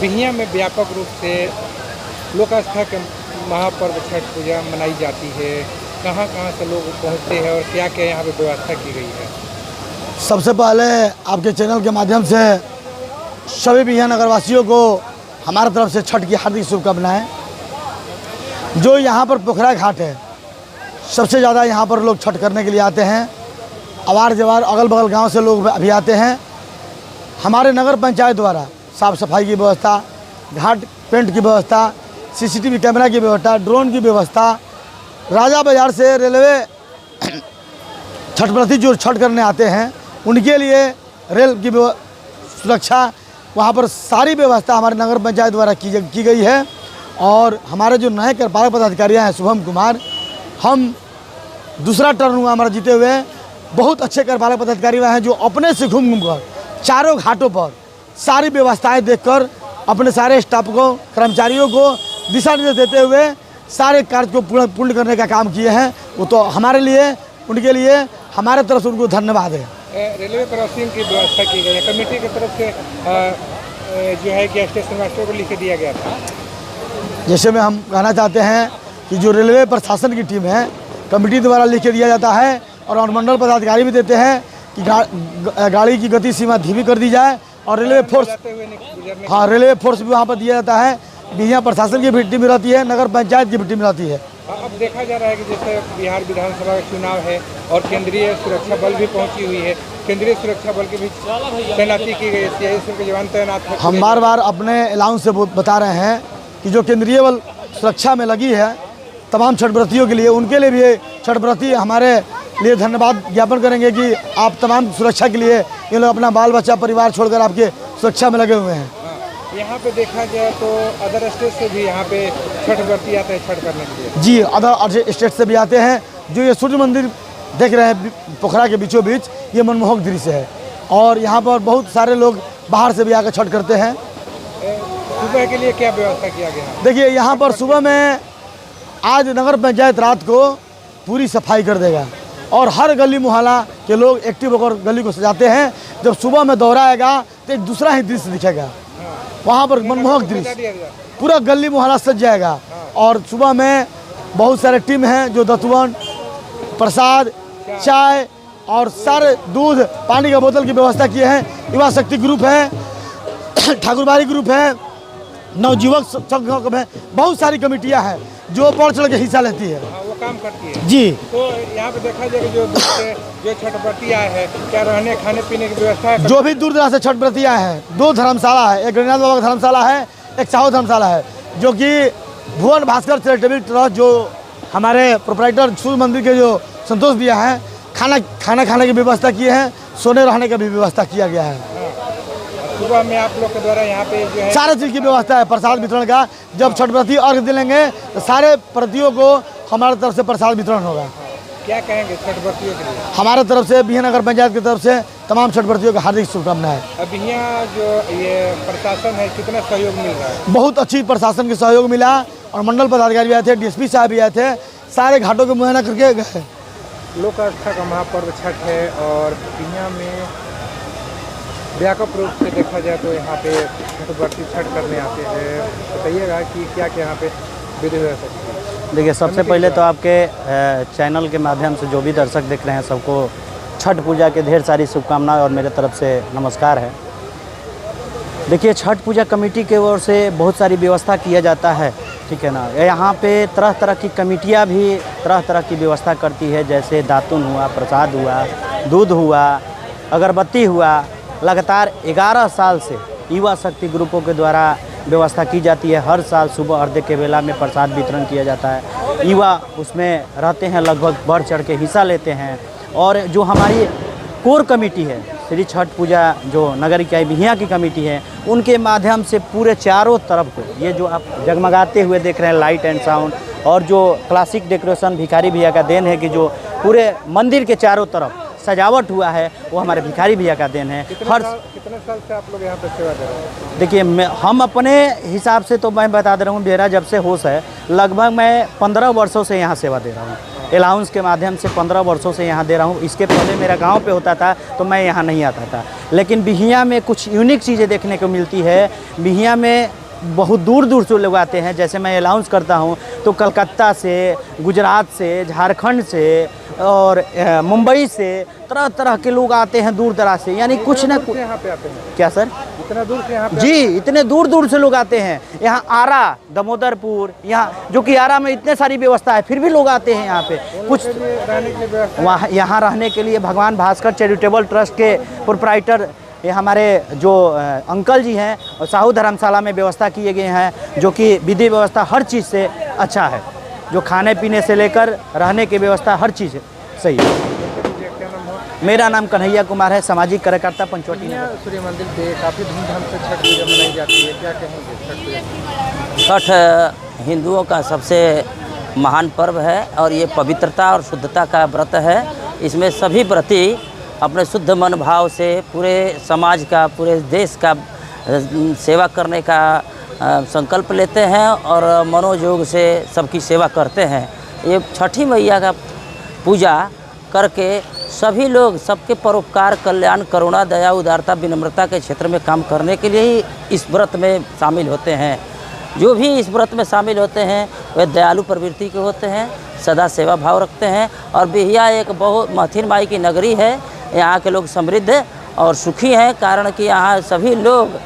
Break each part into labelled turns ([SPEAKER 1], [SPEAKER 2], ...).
[SPEAKER 1] बिहियां में व्यापक रूप से लोक आस्था के महापर्व छठ पूजा मनाई जाती है। कहाँ कहाँ से लोग पहुँचते हैं और क्या क्या यहाँ पे व्यवस्था की गई है?
[SPEAKER 2] सबसे पहले आपके चैनल के माध्यम से सभी बिहिया नगरवासियों को हमारी तरफ से छठ की हार्दिक शुभकामनाएं। जो यहाँ पर पोखरा घाट है, सबसे ज़्यादा यहाँ पर लोग छठ करने के लिए आते हैं। अवार जवार अगल बगल गांव से लोग अभी आते हैं। हमारे नगर पंचायत द्वारा साफ़ सफाई की व्यवस्था, घाट पेंट की व्यवस्था, सीसीटीवी कैमरा की व्यवस्था, ड्रोन की व्यवस्था, राजा बाजार से रेलवे छठव्रती जो छठ करने आते हैं उनके लिए रेल की सुरक्षा, वहाँ पर सारी व्यवस्था हमारे नगर पंचायत द्वारा की गई है। और हमारे जो नए कार्यपालक पदाधिकारी हैं शुभम कुमार, हम दूसरा टर्न हुआ हमारा जीते हुए, बहुत अच्छे कार्यपालक पदाधिकारी हैं जो अपने से घूम कर चारों घाटों पर सारी व्यवस्थाएं देखकर अपने सारे स्टाफ को, कर्मचारियों को दिशा निर्देश देते हुए सारे कार्य को पूर्ण करने का काम किए हैं। वो तो हमारे लिए, उनके लिए हमारे तरफ से उनको धन्यवाद है।
[SPEAKER 1] रेलवे क्रॉसिंग की व्यवस्था की गई है, कमेटी की तरफ से जो है कि स्टेशन मास्टर को लिख दिया गया था।
[SPEAKER 2] जैसे में हम कहना चाहते हैं कि जो रेलवे प्रशासन की टीम है, कमेटी द्वारा लिख के दिया जाता है और अनुमंडल पदाधिकारी भी देते हैं कि गाड़ी की गति सीमा धीमी कर दी जाए। और रेलवे फोर्स, हाँ रेलवे फोर्स भी वहाँ पर दिया जाता है। बिहिया प्रशासन की भी टीम रहती है, नगर पंचायत की भी टीम रहती है।
[SPEAKER 1] अब देखा जा रहा है कि जैसे बिहार विधानसभा का चुनाव है और केंद्रीय सुरक्षा बल भी पहुंची हुई है, केंद्रीय सुरक्षा बल की भी तैनाती की गई है, इसके जवान तैनात हैं।
[SPEAKER 2] हम बार बार अपने अलाउंस से बता रहे हैं कि जो केंद्रीय बल सुरक्षा में लगी है तमाम छठव्रतियों के लिए, उनके लिए भी छठव्रती हमारे लिए धन्यवाद ज्ञापन करेंगे कि आप तमाम सुरक्षा के लिए ये लोग अपना बाल बच्चा परिवार छोड़कर आपके सुरक्षा में लगे हुए हैं।
[SPEAKER 1] यहाँ पे देखा जाए तो अदर स्टेट से भी यहाँ पे छठव्रती आते हैं छठ करने के लिए।
[SPEAKER 2] जी, अदर स्टेट से भी आते हैं। जो ये सूर्य मंदिर देख रहे हैं पोखरा के बीचों बीच, ये मनमोहक दृश्य है और यहाँ पर बहुत सारे लोग बाहर से भी आकर छठ करते हैं।
[SPEAKER 1] सुबह के लिए क्या व्यवस्था किया गया?
[SPEAKER 2] देखिए, यहाँ पर सुबह में आज नगर पंचायत रात को पूरी सफाई कर देगा और हर गली मोहल्ला के लोग एक्टिव होकर गली को सजाते हैं। जब सुबह में दौरा आएगा तो एक दूसरा ही दृश्य दिखेगा, वहाँ पर मनमोहक दृश्य, पूरा गली मोहल्ला सज जाएगा। और सुबह में बहुत सारे टीम हैं जो दतवन, प्रसाद, चाय और सारे दूध, पानी का बोतल की व्यवस्था किए हैं। युवा शक्ति ग्रुप है, ठाकुरबाड़ी ग्रुप है, नवजुवक संघ है, बहुत सारी कमेटियां हैं जो बढ़ चढ़ के हिस्सा लेती है।
[SPEAKER 1] वो काम करती है
[SPEAKER 2] जी।
[SPEAKER 1] तो यहाँ पे देखा जाए कि जो छठव्रती आए हैं, क्या रहने खाने पीने की व्यवस्था है?
[SPEAKER 2] जो भी दूर दराज से छठव्रती आए हैं, 2 धर्मशाला है, एक गणनाथ बाबा का धर्मशाला है, एक साहू धर्मशाला है, जो कि भुवन भास्कर चैरिटेबल ट्रस्ट जो हमारे प्रोपराइटर सूर्य मंदिर के जो संतोष दिया है, खाना खाने की व्यवस्था की है, सोने रहने का भी व्यवस्था किया गया है।
[SPEAKER 1] सुबह में आप लोग के द्वारा यहाँ पे जो है
[SPEAKER 2] सारे चीज़ की व्यवस्था है। प्रसाद वितरण का, जब छठव्रती अर्घ दिलेंगे तो सारे व्रतियों को हमारे तरफ से प्रसाद वितरण होगा।
[SPEAKER 1] क्या कहेंगे छठव्रतियों के लिए?
[SPEAKER 2] हमारे तरफ से बिहिया नगर पंचायत की तरफ से तमाम छठव्रतियों को हार्दिक शुभकामनाएं।
[SPEAKER 1] अब यहाँ जो ये प्रशासन है, कितना सहयोग मिल रहा है?
[SPEAKER 2] बहुत अच्छी प्रशासन के सहयोग मिला और मंडल पदाधिकारी भी आए थे, डीएसपी साहब भी आए थे, सारे घाटों को मुआयना करके गए।
[SPEAKER 1] लोक आस्था का महापर्व छठ है और बिहिया में व्यापक रूप से देखा जाए तो यहाँ पे छठव्रती छठ करने आते हैं। बताइएगा कि क्या क्या यहाँ पे विधि व्यवस्था है?
[SPEAKER 3] देखिए, सबसे पहले तो आपके चैनल के माध्यम से जो भी दर्शक देख रहे हैं सबको छठ पूजा के ढेर सारी शुभकामनाएं और मेरे तरफ से नमस्कार है। देखिए, छठ पूजा कमेटी की ओर से बहुत सारी व्यवस्था किया जाता है, ठीक है ना। यहाँ पे तरह तरह की कमेटियाँ भी तरह तरह की व्यवस्था करती है, जैसे दातुन हुआ, प्रसाद हुआ, दूध हुआ, अगरबत्ती हुआ। लगातार 11 साल से युवा शक्ति ग्रुपों के द्वारा व्यवस्था की जाती है। हर साल सुबह अर्घ्य के बेला में प्रसाद वितरण किया जाता है। युवा उसमें रहते हैं, लगभग बढ़ चढ़ के हिस्सा लेते हैं। और जो हमारी कोर कमेटी है, श्री छठ पूजा जो नगर इकाई बिहिया की कमेटी है, उनके माध्यम से पूरे चारों तरफ को ये जो आप जगमगाते हुए देख रहे हैं लाइट एंड साउंड और जो क्लासिक डेकोरेशन भिखारी भैया का देन है कि जो पूरे मंदिर के चारों तरफ सजावट हुआ है, वो हमारे भिखारी भैया का देन है।
[SPEAKER 1] कितने साल से आप लोग यहाँ पे सेवा दे रहे हैं?
[SPEAKER 3] देखिए, हम अपने हिसाब से तो मैं बता दे रहा हूँ, मेरा जब से होश है लगभग मैं 15 वर्षों से यहाँ सेवा दे रहा हूँ। अलाउंस के माध्यम से 15 वर्षों से यहाँ दे रहा हूँ। इसके पहले मेरा गांव पे होता था तो मैं यहाँ नहीं आता था। लेकिन बिहियां में कुछ यूनिक चीज़ें देखने को मिलती है। बिहियां में बहुत दूर दूर से लोग आते हैं। जैसे मैं अनाउंस करता हूं तो कलकत्ता से, गुजरात से, झारखंड से और मुंबई से तरह तरह के लोग आते हैं दूर दराज से। यानी कुछ ना कुछ
[SPEAKER 1] यहाँ पे आते हैं।
[SPEAKER 3] क्या सर?
[SPEAKER 1] इतना दूर से यहाँ पे
[SPEAKER 3] जी, इतने दूर दूर से लोग आते हैं। यहाँ आरा, दमोदरपुर, यहाँ जो कि आरा में इतने सारी व्यवस्था है फिर भी लोग आते हैं यहाँ पे। कुछ
[SPEAKER 1] रहने के लिए व्यवस्था
[SPEAKER 3] वहाँ यहाँ रहने के लिए भगवान भास्कर चैरिटेबल ट्रस्ट के प्रोप्राइटर ये हमारे जो अंकल जी हैं और साहू धर्मशाला में व्यवस्था किए गए हैं, जो कि विधि व्यवस्था हर चीज़ से अच्छा है। जो खाने पीने से लेकर रहने की व्यवस्था हर चीज़ सही है।
[SPEAKER 1] क्या नाम हो?
[SPEAKER 3] मेरा नाम कन्हैया कुमार है, सामाजिक कार्यकर्ता पंचवटी नगर।
[SPEAKER 1] यहाँ सूर्य मंदिर पे काफ़ी धूमधाम से छठ पूजा मनाई जाती है, क्या कहेंगे छठ पूजा?
[SPEAKER 4] छठ हिंदुओं का सबसे महान पर्व है और ये पवित्रता और शुद्धता का व्रत है। इसमें सभी व्रती अपने शुद्ध मन भाव से पूरे समाज का, पूरे देश का सेवा करने का संकल्प लेते हैं और मनोयोग से सबकी सेवा करते हैं। ये छठी मैया का पूजा करके सभी लोग सबके परोपकार, कल्याण, करुणा, दया, उदारता, विनम्रता के क्षेत्र में काम करने के लिए ही इस व्रत में शामिल होते हैं। जो भी इस व्रत में शामिल होते हैं वे दयालु प्रवृत्ति के होते हैं, सदा सेवा भाव रखते हैं। और बिहिया एक बहुत महथिन माई की नगरी है। यहाँ के लोग समृद्ध और सुखी हैं, कारण कि यहाँ सभी लोग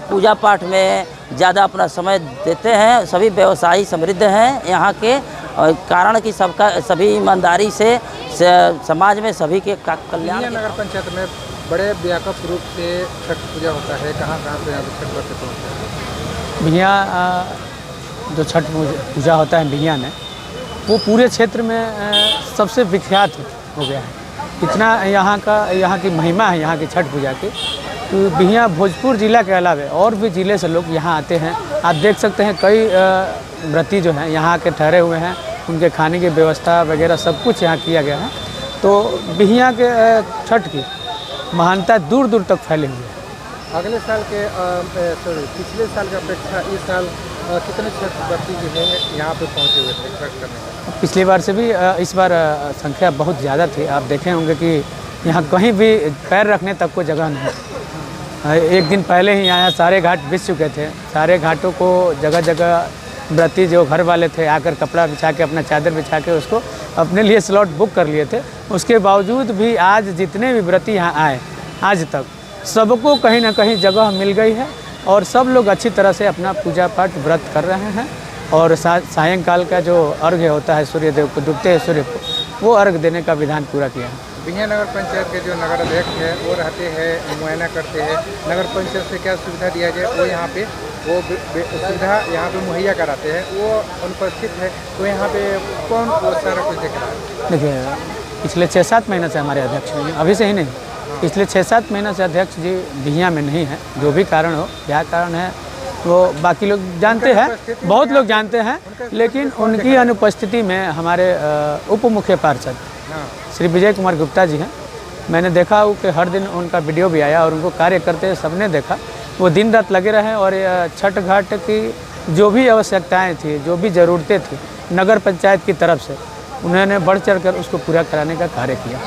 [SPEAKER 4] पूजा पाठ में ज़्यादा अपना समय देते हैं। सभी व्यवसायी समृद्ध हैं यहाँ के, और कारण कि सबका सभी ईमानदारी से समाज में सभी के कल्याण।
[SPEAKER 1] नगर पंचायत में बड़े व्यापक रूप से छठ पूजा होता है। कहाँ कहाँ से यहाँ पे छठ व्रत होता है?
[SPEAKER 5] बिहिया जो छठ पूजा होता है बिहिया में, वो पूरे क्षेत्र में सबसे विख्यात हो गया है। इतना यहाँ की महिमा है यहाँ की छठ पूजा की। तो बिहिया भोजपुर ज़िला के अलावा और भी ज़िले से लोग यहाँ आते हैं। आप देख सकते हैं कई व्रती जो हैं यहाँ के ठहरे हुए हैं, उनके खाने की व्यवस्था वगैरह सब कुछ यहाँ किया गया है। तो बिहिया के छठ की महानता दूर दूर तक फैली हुई है।
[SPEAKER 1] अगले साल के पिछले साल की अपेक्षा इस साल कितने छठ व्रती जो है यहाँ पे पहुँचे हुए थे छठ करने?
[SPEAKER 5] पिछली बार से भी इस बार संख्या बहुत ज़्यादा थी। आप देखे होंगे कि यहाँ कहीं भी पैर रखने तक को जगह नहीं। एक दिन पहले ही यहाँ सारे घाट बिछ चुके थे। सारे घाटों को जगह जगह व्रती जो घर वाले थे आकर कपड़ा बिछा के, अपना चादर बिछा के उसको अपने लिए स्लॉट बुक कर लिए थे। उसके बावजूद भी आज जितने भी व्रती यहाँ आए, आज तक सबको कहीं ना कहीं जगह मिल गई है और सब लोग अच्छी तरह से अपना पूजा पाठ व्रत कर रहे हैं। और सायंकाल का जो अर्घ्य होता है सूर्यदेव को, डूबते हैं सूर्य को, वो अर्घ्य देने का विधान पूरा किया है।
[SPEAKER 1] बिहिया नगर पंचायत के जो नगर अध्यक्ष है वो रहते हैं, मुआयना करते हैं। नगर पंचायत से क्या सुविधा दिया जाए वो यहाँ पे वो सुविधा यहाँ पे मुहैया कराते हैं। वो अनुपस्थित है तो यहाँ पे कौन वो सारा कुछ देख रहा है?
[SPEAKER 5] देखिए, पिछले 6-7 महीने से हमारे अध्यक्ष नहीं, अभी से ही नहीं, पिछले 6-7 महीने से अध्यक्ष जी बिहिया में नहीं है। जो भी कारण हो, क्या कारण है वो बाकी लोग जानते हैं, बहुत लोग जानते हैं। लेकिन उनकी अनुपस्थिति में हमारे उप मुख्य पार्षद श्री विजय कुमार गुप्ता जी हैं। मैंने देखा कि हर दिन उनका वीडियो भी आया और उनको कार्य करते सबने देखा। वो दिन रात लगे रहे और छठ घाट की जो भी आवश्यकताएं थी, जो भी ज़रूरतें थी नगर पंचायत की तरफ से, उन्होंने बढ़ चढ़ कर उसको पूरा कराने का कार्य किया।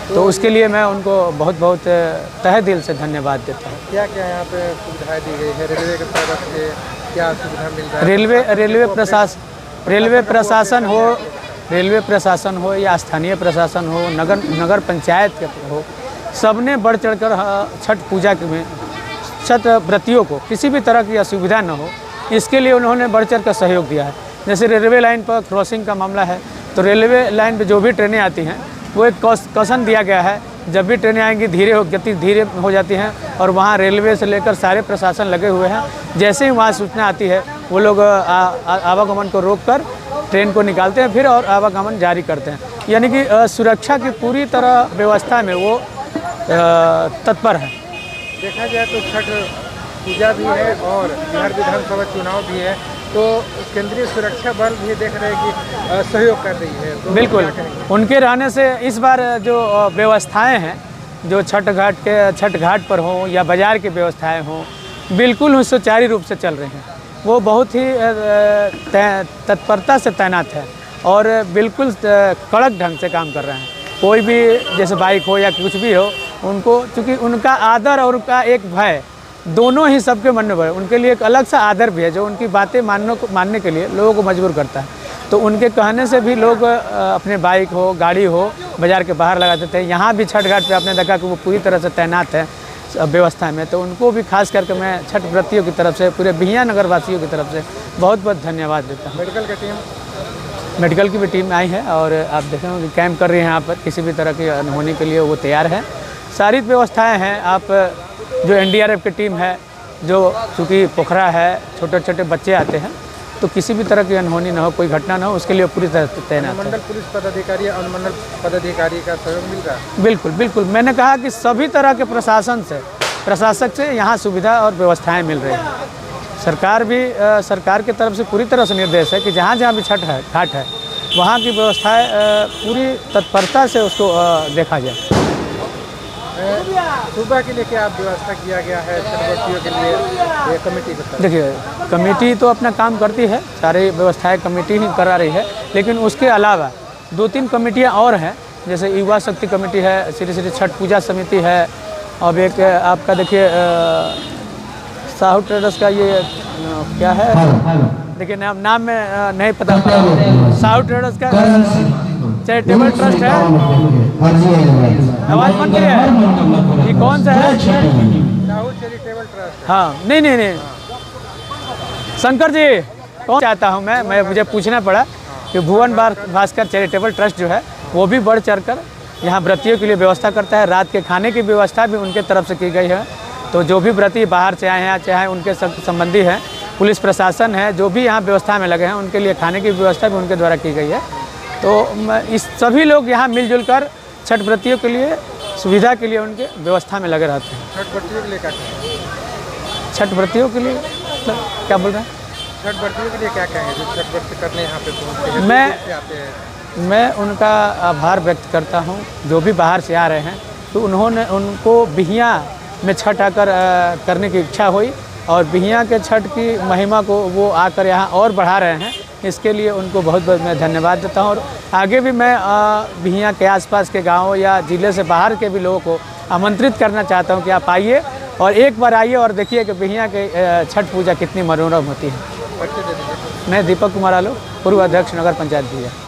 [SPEAKER 5] तो उसके लिए मैं उनको बहुत बहुत तहे दिल से धन्यवाद देता हूँ।
[SPEAKER 1] क्या क्या यहाँ पे सुविधाएं दी गई है? रेलवे की तरफ से क्या सुविधा मिल रहा है? रेलवे प्रशासन हो या स्थानीय प्रशासन हो, नगर पंचायत के हो, सबने बढ़ चढ़कर छठ पूजा में छठ व्रतियों को किसी भी तरह की असुविधा न हो, इसके लिए उन्होंने बढ़ चढ़ कर सहयोग दिया है। जैसे रेलवे लाइन पर क्रॉसिंग का मामला है, तो रेलवे लाइन पर जो भी ट्रेनें आती हैं वो एक कौशन दिया गया है, जब भी ट्रेनें आएंगी गति धीरे हो जाती हैं। और वहाँ रेलवे से लेकर सारे प्रशासन लगे हुए हैं। जैसे ही वहाँ सूचना आती है वो लोग आवागमन को रोककर ट्रेन को निकालते हैं फिर और आवागमन जारी करते हैं। यानी कि सुरक्षा की पूरी तरह व्यवस्था में वो तत्पर है। देखा जाए तो छठ पूजा भी है और बिहार विधानसभा चुनाव भी है, तो केंद्रीय सुरक्षा बल भी देख रहे हैं कि सहयोग कर रही है। तो
[SPEAKER 5] बिल्कुल, उनके रहने से इस बार जो व्यवस्थाएं हैं, जो छठ घाट पर हों या बाज़ार की व्यवस्थाएं हों, बिल्कुल सुचारू रूप से चल रही हैं। वो बहुत ही तत्परता से तैनात है और बिल्कुल कड़क ढंग से काम कर रहे हैं। कोई भी जैसे बाइक हो या कुछ भी हो, उनको, चूँकि उनका आदर और उनका एक भय दोनों ही सबके मन में भय, उनके लिए एक अलग सा आदर भी है जो उनकी बातें मानने के लिए लोगों को मजबूर करता है। तो उनके कहने से भी लोग अपने बाइक हो, गाड़ी हो, बाज़ार के बाहर लगा देते हैं। यहाँ भी छठ घाट पे आपने देखा कि वो पूरी तरह से तैनात है व्यवस्था में। तो उनको भी खास करके मैं छठ व्रतियों की तरफ से, पूरे बिहियां नगर वासियों की तरफ से बहुत बहुत धन्यवाद देता हूँ।
[SPEAKER 1] मेडिकल की टीम,
[SPEAKER 5] मेडिकल की भी टीम आई है और आप देखेंगे कि कैंप कर रही है यहाँ पर, किसी भी तरह की अनहोनी के लिए वो तैयार है। सारी व्यवस्थाएं हैं। आप जो एनडीआरएफ की टीम है, जो चूँकि पोखरा है, छोटे छोटे बच्चे आते हैं, तो किसी भी तरह की अनहोनी ना हो, कोई घटना ना हो, उसके लिए पूरी तरह तैनात है।
[SPEAKER 1] मंडल पुलिस पदाधिकारी, अनुमंडल पदाधिकारी का सहयोग मिल रहा है?
[SPEAKER 5] बिल्कुल बिल्कुल, मैंने कहा कि सभी तरह के प्रशासक से यहाँ सुविधा और व्यवस्थाएं मिल रही हैं। सरकार भी सरकार की तरफ से पूरी तरह से निर्देश है कि जहाँ जहाँ भी छठ है, घाट है, वहाँ की व्यवस्थाएं पूरी तत्परता से उसको देखा जाए।
[SPEAKER 1] सुबह के लिए क्या व्यवस्था किया गया है छठव्रतियों के लिए ये कमेटी की तरफ?
[SPEAKER 5] देखिए, कमेटी तो अपना काम करती है, सारी व्यवस्थाएं कमेटी ही करा रही है, लेकिन उसके अलावा 2-3 कमेटियां और हैं, जैसे युवा शक्ति कमेटी है, श्री श्री छठ पूजा समिति है, और एक आपका देखिए साहू ट्रेडर्स का ये क्या है, देखिए नाम में नहीं पता, साहू ट्रेडर्स का चैरिटेबल ट्रस्ट है। आवाज़ बंद करिए, ये कौन सा है?
[SPEAKER 1] Sahu charitable trust.
[SPEAKER 5] हाँ, नहीं, शंकर जी कौन चाहता हूँ मैं मुझे पूछना पड़ा कि भुवन भास्कर चैरिटेबल ट्रस्ट जो है वो भी बढ़ चढ़कर यहाँ व्रतियों के लिए व्यवस्था करता है। रात के खाने की व्यवस्था भी उनके तरफ से की गई है। तो जो भी व्रती बाहर से आए हैं, चाहे उनके संबंधी हैं, पुलिस प्रशासन है, जो भी यहाँ व्यवस्था में लगे हैं, उनके लिए खाने की व्यवस्था भी उनके द्वारा की गई है। तो इस सभी लोग यहाँ मिलजुल कर छठ व्रतियों के लिए सुविधा के लिए उनके व्यवस्था में लगे रहते हैं।
[SPEAKER 1] छठ व्रतियों के लिए क्या कहें?
[SPEAKER 5] छठ व्रतियों के लिए क्या बोल रहे हैं?
[SPEAKER 1] छठ व्रतियों के लिए क्या कहेंगे जो छठ व्रत करने यहाँ पे पहुँचते हैं, दूर से आते हैं?
[SPEAKER 5] मैं उनका आभार व्यक्त करता हूँ, जो भी बाहर से आ रहे हैं, तो उनको बिहियां में छठ आकर करने की इच्छा हुई और बिहियां के छठ की महिमा को वो आकर यहाँ और बढ़ा रहे हैं। इसके लिए उनको बहुत बहुत मैं धन्यवाद देता हूँ। और आगे भी मैं बिहियां के आसपास के गाँव या ज़िले से बाहर के भी लोगों को आमंत्रित करना चाहता हूँ कि आप आइए और एक बार आइए और देखिए कि बिहियां के छठ पूजा कितनी मनोरम होती है। मैं दीपक कुमार आलो, पूर्व अध्यक्ष नगर पंचायत बिहियां।